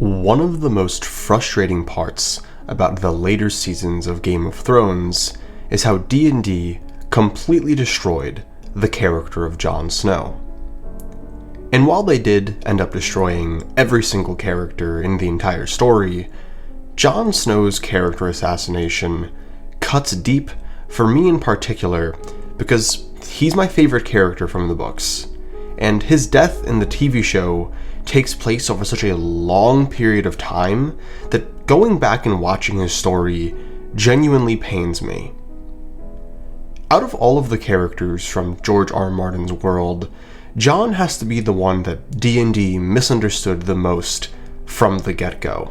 One of the most frustrating parts about the later seasons of Game of Thrones is how D&D completely destroyed the character of Jon Snow. And while they did end up destroying every single character in the entire story, Jon Snow's character assassination cuts deep for me in particular because he's my favorite character from the books, and his death in the TV show takes place over such a long period of time that going back and watching his story genuinely pains me. Out of all of the characters from George R. R. Martin's world, Jon has to be the one that D&D misunderstood the most from the get-go.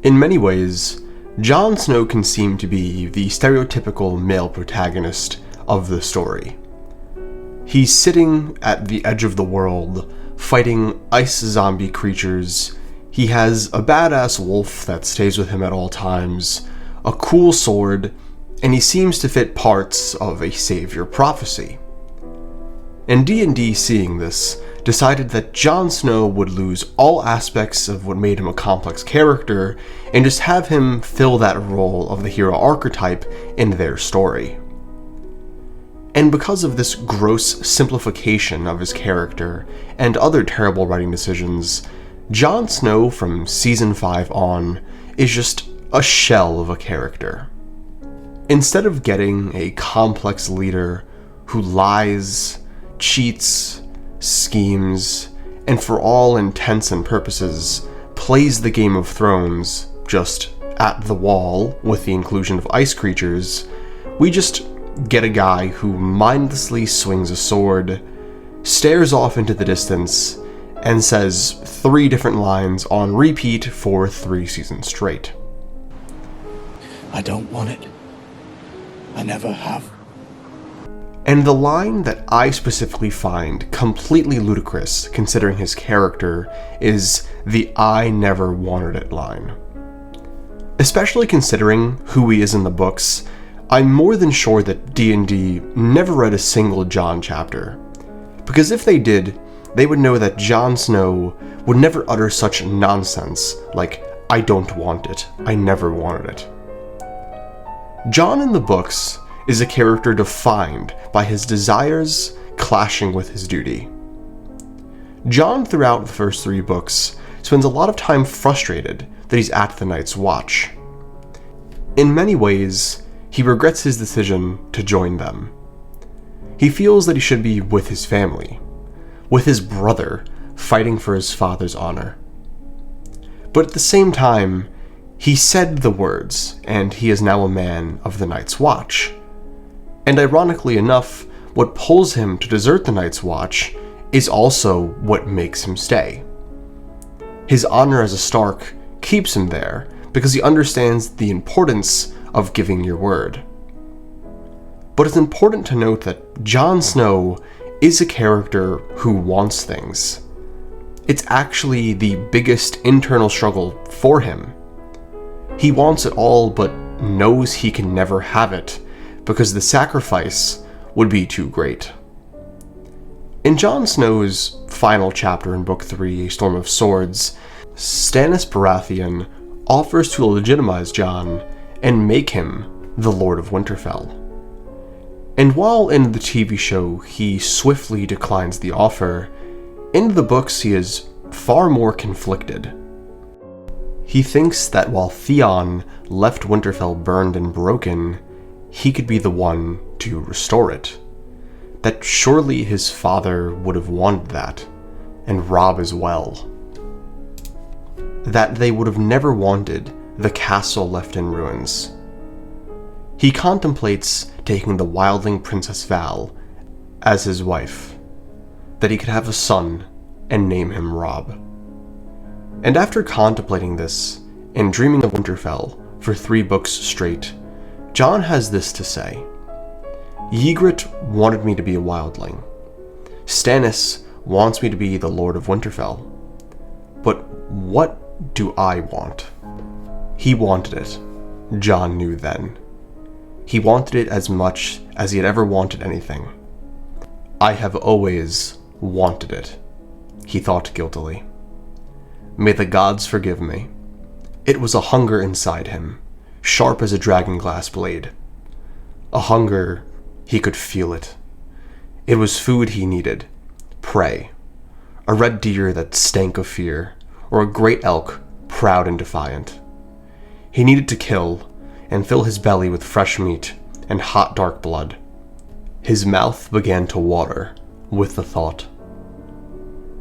In many ways, Jon Snow can seem to be the stereotypical male protagonist of the story. He's sitting at the edge of the world, fighting ice zombie creatures. He has a badass wolf that stays with him at all times, a cool sword, and he seems to fit parts of a savior prophecy. And D&D, seeing this, decided that Jon Snow would lose all aspects of what made him a complex character and just have him fill that role of the hero archetype in their story. And because of this gross simplification of his character and other terrible writing decisions, Jon Snow from Season 5 on is just a shell of a character. Instead of getting a complex leader who lies, cheats, schemes, and for all intents and purposes plays the Game of Thrones just at the wall with the inclusion of ice creatures, we just get a guy who mindlessly swings a sword, stares off into the distance, and says 3 different lines on repeat for 3 seasons straight. I don't want it. I never have. And the line that I specifically find completely ludicrous, considering his character, is the "I never wanted it" line. Especially considering who he is in the books, I'm more than sure that D&D never read a single Jon chapter. Because if they did, they would know that Jon Snow would never utter such nonsense like, "I don't want it, I never wanted it." Jon in the books is a character defined by his desires clashing with his duty. Jon, throughout the first 3 books, spends a lot of time frustrated that he's at the Night's Watch. In many ways, he regrets his decision to join them. He feels that he should be with his family, with his brother, fighting for his father's honor. But at the same time, he said the words, and he is now a man of the Night's Watch. And ironically enough, what pulls him to desert the Night's Watch is also what makes him stay. His honor as a Stark keeps him there because he understands the importance of giving your word. But it's important to note that Jon Snow is a character who wants things. It's actually the biggest internal struggle for him. He wants it all, but knows he can never have it, because the sacrifice would be too great. In Jon Snow's final chapter in Book 3, A Storm of Swords, Stannis Baratheon offers to legitimize Jon and make him the Lord of Winterfell. And while in the TV show he swiftly declines the offer, in the books he is far more conflicted. He thinks that while Theon left Winterfell burned and broken, he could be the one to restore it. That surely his father would have wanted that, and Robb as well. That they would have never wanted the castle left in ruins. He contemplates taking the wildling Princess Val as his wife, that he could have a son and name him Robb. And after contemplating this, and dreaming of Winterfell for 3 books straight, Jon has this to say: Ygritte wanted me to be a wildling. Stannis wants me to be the Lord of Winterfell. But what do I want? He wanted it. Jon knew then. He wanted it as much as he had ever wanted anything. I have always wanted it, he thought guiltily. May the gods forgive me. It was a hunger inside him, sharp as a dragonglass blade. A hunger, he could feel it. It was food he needed, prey. A red deer that stank of fear, or a great elk, proud and defiant. He needed to kill, and fill his belly with fresh meat and hot dark blood. His mouth began to water with the thought.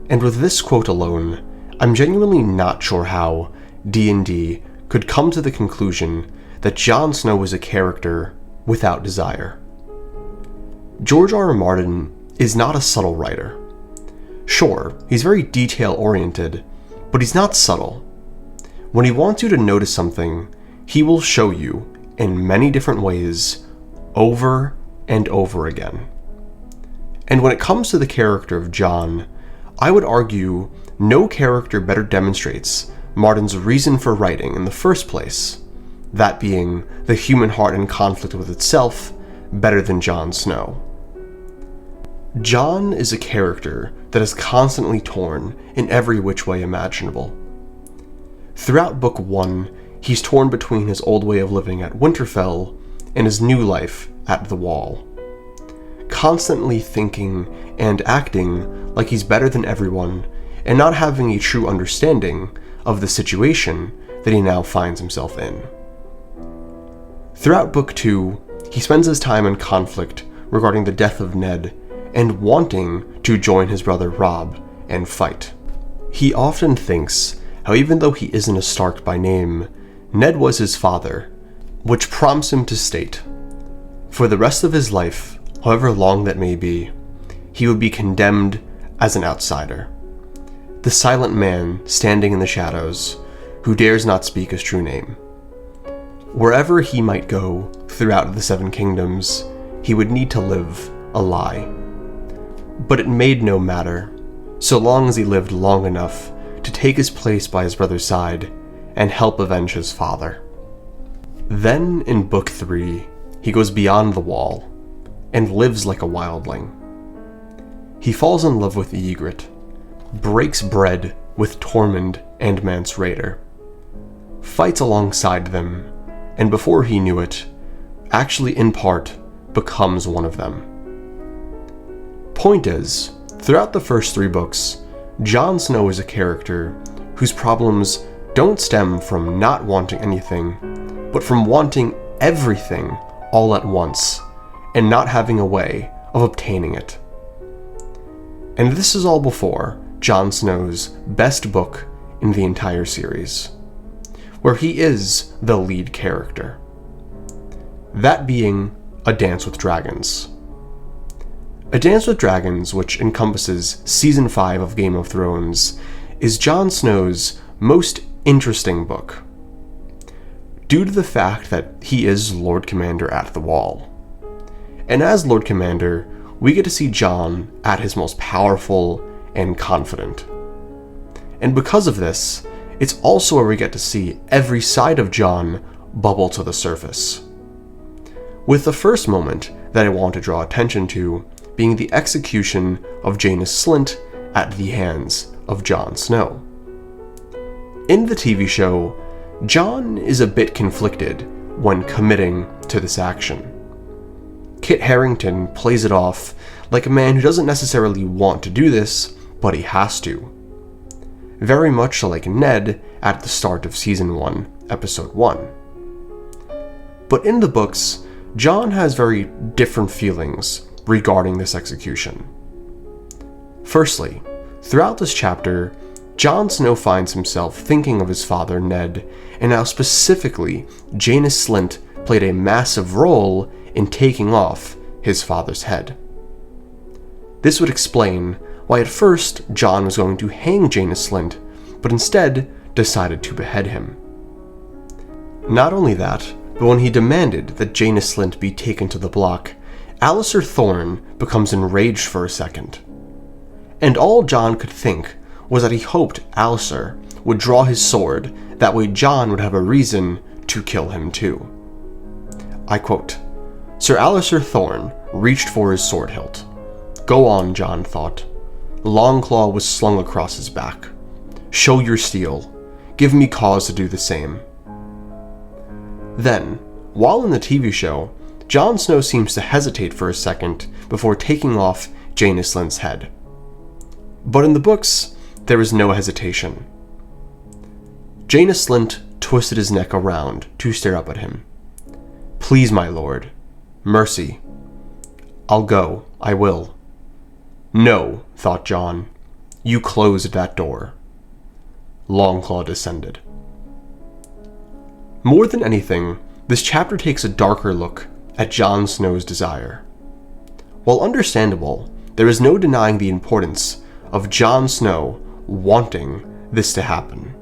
And with this quote alone, I'm genuinely not sure how D&D could come to the conclusion that Jon Snow was a character without desire. George R. R. Martin is not a subtle writer. Sure, he's very detail-oriented, but he's not subtle. When he wants you to notice something, he will show you, in many different ways, over and over again. And when it comes to the character of Jon, I would argue no character better demonstrates Martin's reason for writing in the first place, that being the human heart in conflict with itself, better than Jon Snow. Jon is a character that is constantly torn in every which way imaginable. Throughout Book 1, he's torn between his old way of living at Winterfell and his new life at the Wall, constantly thinking and acting like he's better than everyone and not having a true understanding of the situation that he now finds himself in. Throughout Book 2, he spends his time in conflict regarding the death of Ned and wanting to join his brother Robb and fight. He often thinks how even though he isn't a Stark by name, Ned was his father, which prompts him to state, for the rest of his life, however long that may be, he would be condemned as an outsider. The silent man standing in the shadows, who dares not speak his true name. Wherever he might go throughout the Seven Kingdoms, he would need to live a lie. But it made no matter, so long as he lived long enough to take his place by his brother's side and help avenge his father. Then, in Book 3, he goes beyond the Wall and lives like a wildling. He falls in love with Ygritte, breaks bread with Tormund and Mance Rayder, fights alongside them, and before he knew it, actually in part becomes one of them. Point is, throughout the first 3 books, Jon Snow is a character whose problems don't stem from not wanting anything, but from wanting everything all at once, and not having a way of obtaining it. And this is all before Jon Snow's best book in the entire series, where he is the lead character. That being A Dance with Dragons. A Dance with Dragons, which encompasses Season 5 of Game of Thrones, is Jon Snow's most interesting book, due to the fact that he is Lord Commander at the Wall. And as Lord Commander, we get to see Jon at his most powerful and confident. And because of this, it's also where we get to see every side of Jon bubble to the surface. With the first moment that I want to draw attention to being the execution of Jaina Slynt at the hands of Jon Snow. In the TV show, Jon is a bit conflicted when committing to this action. Kit Harington plays it off like a man who doesn't necessarily want to do this, but he has to. Very much like Ned at the start of Season 1, Episode 1. But in the books, Jon has very different feelings regarding this execution. Firstly, throughout this chapter, Jon Snow finds himself thinking of his father Ned, and how specifically Jaina Slynt played a massive role in taking off his father's head. This would explain why at first Jon was going to hang Jaina Slynt, but instead decided to behead him. Not only that, but when he demanded that Jaina Slynt be taken to the block, Alliser Thorne becomes enraged for a second. And all Jon could think was that he hoped Alliser would draw his sword, that way Jon would have a reason to kill him too. I quote, "Sir Alliser Thorne reached for his sword hilt. Go on, Jon thought. Longclaw was slung across his back. Show your steel. Give me cause to do the same." Then, while in the TV show, Jon Snow seems to hesitate for a second before taking off Jaina Slynt's head. But in the books, there is no hesitation. Jaina Slynt twisted his neck around to stare up at him. "Please, my lord. Mercy. I'll go. I will." "No," thought Jon. "You closed that door." Longclaw descended. More than anything, this chapter takes a darker look at Jon Snow's desire. While understandable, there is no denying the importance of Jon Snow wanting this to happen.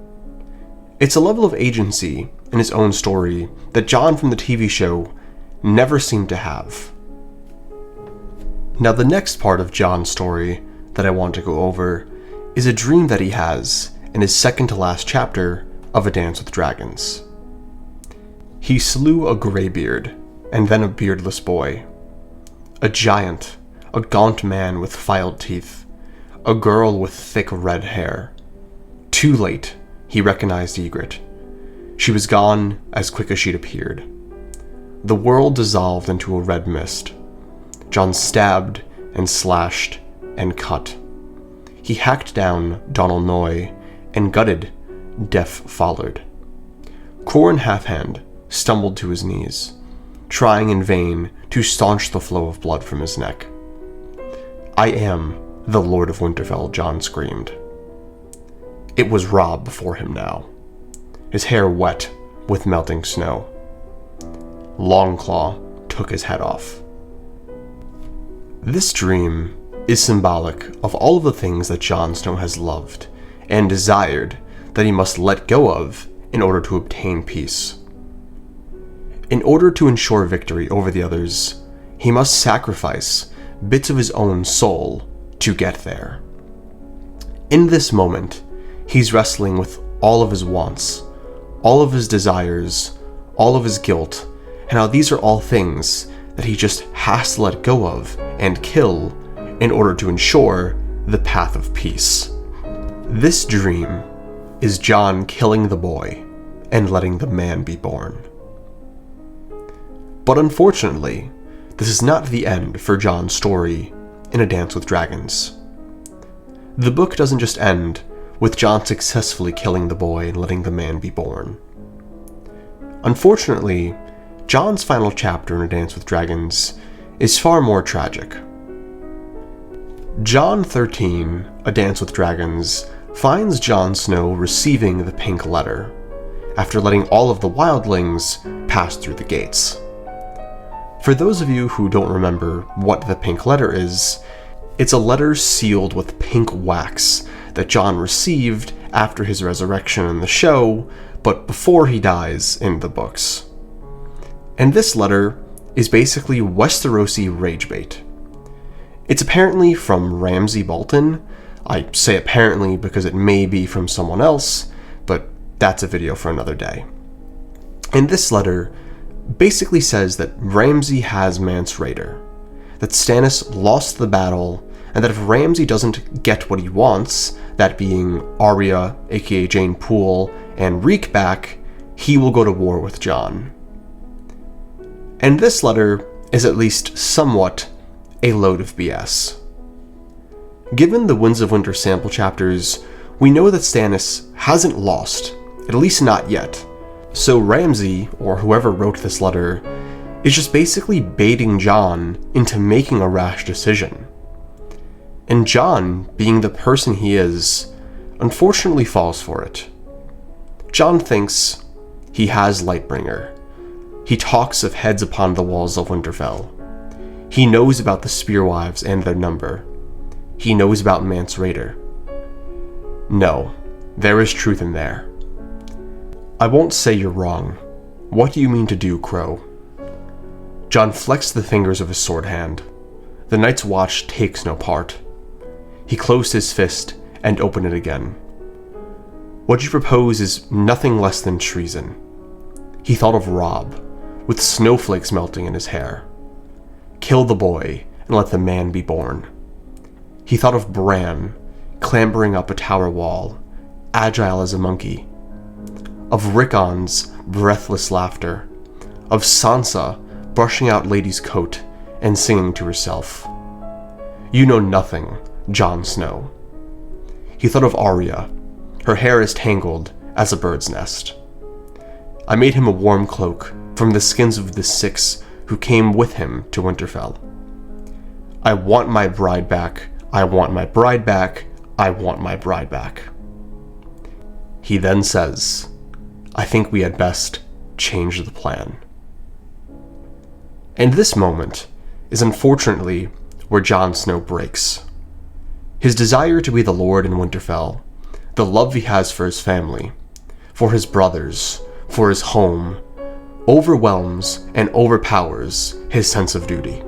It's a level of agency in his own story that Jon from the TV show never seemed to have. Now, the next part of Jon's story that I want to go over is a dream that he has in his second to last chapter of A Dance with Dragons. He slew a graybeard and then a beardless boy, a giant, a gaunt man with filed teeth, a girl with thick red hair. Too late, he recognized Ygritte. She was gone as quick as she'd appeared. The world dissolved into a red mist. Jon stabbed and slashed and cut. He hacked down Donal Noy and gutted Death followed. Qhorin Halfhand stumbled to his knees, trying in vain to staunch the flow of blood from his neck. "I am the Lord of Winterfell," Jon screamed. It was Robb before him now, his hair wet with melting snow. Longclaw took his head off. This dream is symbolic of all of the things that Jon Snow has loved and desired that he must let go of in order to obtain peace. In order to ensure victory over the others, he must sacrifice bits of his own soul to get there. In this moment, he's wrestling with all of his wants, all of his desires, all of his guilt, and how these are all things that he just has to let go of and kill in order to ensure the path of peace. This dream is Jon killing the boy and letting the man be born. But unfortunately, this is not the end for Jon's story in A Dance with Dragons. The book doesn't just end with Jon successfully killing the boy and letting the man be born. Unfortunately, Jon's final chapter in A Dance with Dragons is far more tragic. Jon 13, A Dance with Dragons, finds Jon Snow receiving the pink letter, after letting all of the wildlings pass through the gates. For those of you who don't remember what the pink letter is, it's a letter sealed with pink wax that Jon received after his resurrection in the show, but before he dies in the books. And this letter is basically Westerosi ragebait. It's apparently from Ramsay Bolton. I say apparently because it may be from someone else, but that's a video for another day. And this letter basically says that Ramsay has Mance Rayder, that Stannis lost the battle, and that if Ramsay doesn't get what he wants, that being Arya, aka Jane Poole, and Reek back, he will go to war with Jon. And this letter is at least somewhat a load of BS. Given the Winds of Winter sample chapters, we know that Stannis hasn't lost, at least not yet. So Ramsay, or whoever wrote this letter, is just basically baiting Jon into making a rash decision. And Jon, being the person he is, unfortunately falls for it. Jon thinks he has Lightbringer. He talks of heads upon the walls of Winterfell. He knows about the Spearwives and their number. He knows about Mance Rayder. No, there is truth in there. I won't say you're wrong. What do you mean to do, Crow? Jon flexed the fingers of his sword hand. The Night's Watch takes no part. He closed his fist and opened it again. What you propose is nothing less than treason. He thought of Robb, with snowflakes melting in his hair. Kill the boy and let the man be born. He thought of Bran, clambering up a tower wall, agile as a monkey, of Rickon's breathless laughter, of Sansa brushing out Lady's coat and singing to herself. You know nothing, Jon Snow. He thought of Arya, her hair as tangled as a bird's nest. I made him a warm cloak from the skins of the 6 who came with him to Winterfell. I want my bride back, I want my bride back, I want my bride back. He then says, I think we had best change the plan. And this moment is unfortunately where Jon Snow breaks. His desire to be the Lord in Winterfell, the love he has for his family, for his brothers, for his home, overwhelms and overpowers his sense of duty.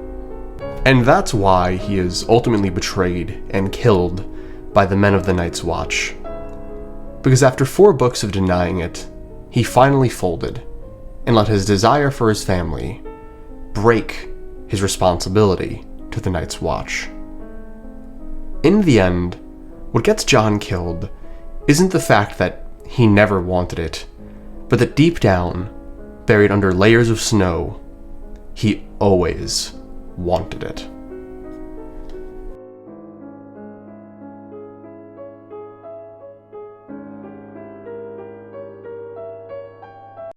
And that's why he is ultimately betrayed and killed by the men of the Night's Watch. Because after 4 books of denying it, he finally folded and let his desire for his family break his responsibility to the Night's Watch. In the end, what gets Jon killed isn't the fact that he never wanted it, but that deep down, buried under layers of snow, he always wanted it.